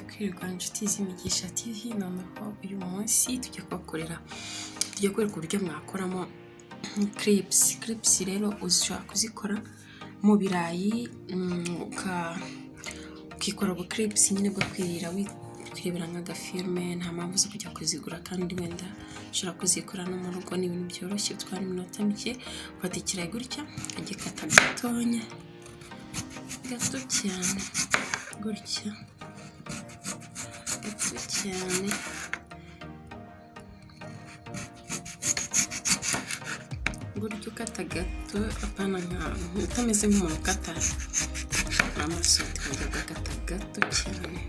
kwirirwa inshuti z'imigisha TV noneho uyu munsi tugiye kwereka uburyo mwakoramo clips rero ushobora kuzikora mu birayi ukikora ubu clips nyine bwo kwirebera nk'agafilme nta mpamvu zo kujya kuzigura kandi wenda ushobora kuzikora no mu rugo ni ibintu byoroshye bitwara iminota mike ufata ikirayi gutya agikata gatonya gato cyane gutya gato cyane gutyo ukata gato apana utameze nk'umuntu ukata amasote kujya gukata gato cyane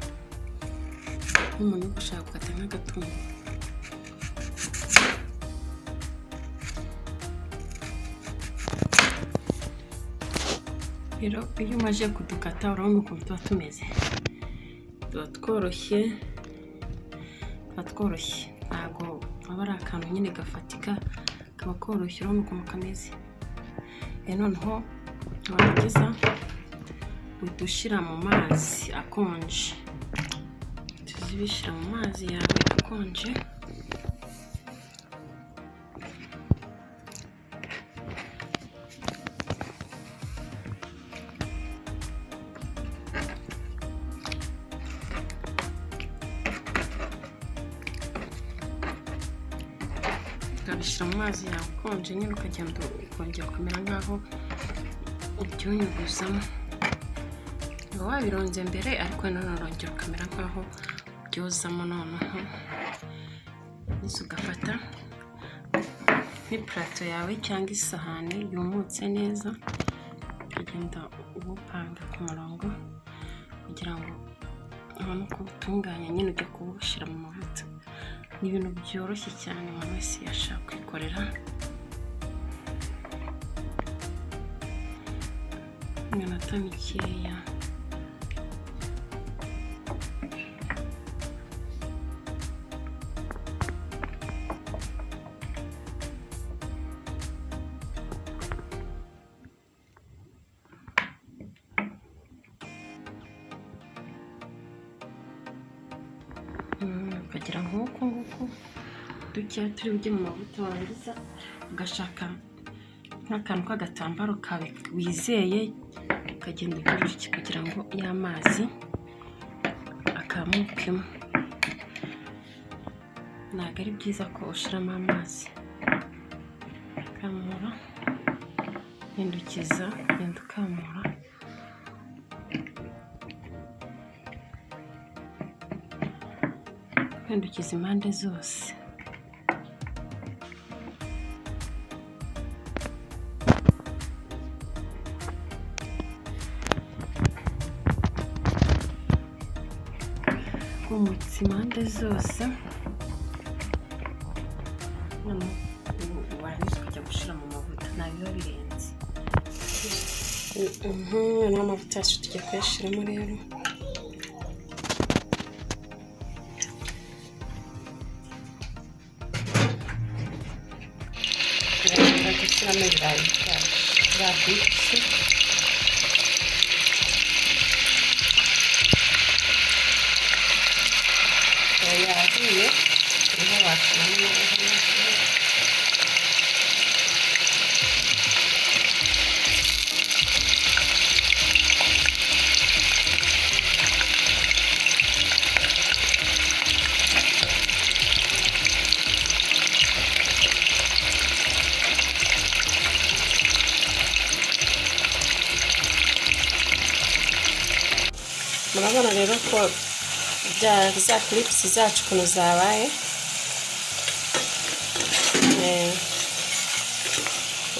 nk'umuntu ushaka gukata nk'agatungo. Rero iyo umaze kudukata urabona ukuntu tuba tumeze, tuba tworoshye ntabwo aba ari akantu nyine gafatika, kaba koroshye urabona ukuntu kameze. Noneho warangiza udushyira mu mazi akonje, tuzibishyira mu mazi yawe akonje ukabishyira mu mazi yawe akonje nyine ukagenda ukongera ukamera nk'aho ubyunyuguzamo. Uba wabironze mbere ariko nanone urongera ukamera nk'aho ubyozamo. Noneho nizo ugafata nk'ipurato yawe cyangwa isahani yumutse neza ukagenda ubupanga ku murongo kugira ngo ubone uko ubutunganya nyine ujya kubushyira mu mavuta. Ni ibintu byoroshye cyane umuntu wese yashaka kwikorera. Iminota mikeya ukagira nk'uku nguku dukeya turi bujye mu mavuta, warangiza ugashaka nk'akantu k'agatambaro kawe wizeye ukagenda ubyushye kugira ngo y'amazi akamukemo. Ntabwo ari byiza ko ushyiramo amazi, ukamura hindukiza genda ukamura hindukiza impande zose. Umutsi impande zose warangiza ukajya gushyira mu mavuta, ntabwo biba birenze. N'amavuta yacu tugiye kuyashyiramo rero. Gushyiramo ibirayi bya bisi yahiye, niho washyiramo murabona rero ko za clips zacu ukuntu zabaye.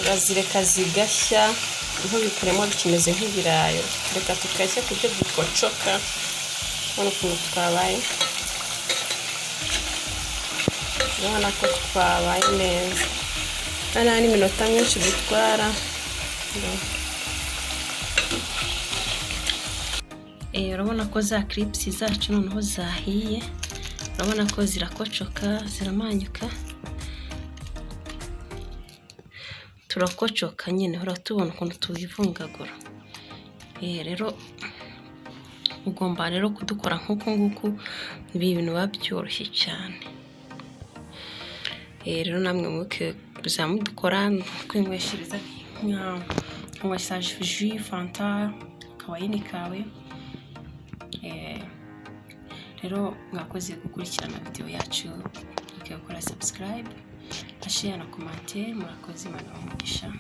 Urazireka zigashya ntubikuremo bikimeze nk'ibirayi, reka tukashya ku buryo bikocoka. Urabona ukuntu twabaye, urabona ko twabaye neza, nta n'iminota myinshi bitwara. Urabona ko za clips zacu noneho zahiye, urabona ko zirakocoka ziramanyuka, turakocoka nyine, uratubona ukuntu tubivungagura. Rero ugomba rero kudukora nk'uko nguko, ibi bintu biba byoroshye cyane. Rero namwe muke muzamudukora kwinyweshereza cyangwa jus, fanta, kawayini kawe. Rero mwakoze gukurikirana video yacu, mukora subscribe, share na comment. Murakoze, Imana ibahe umugisha.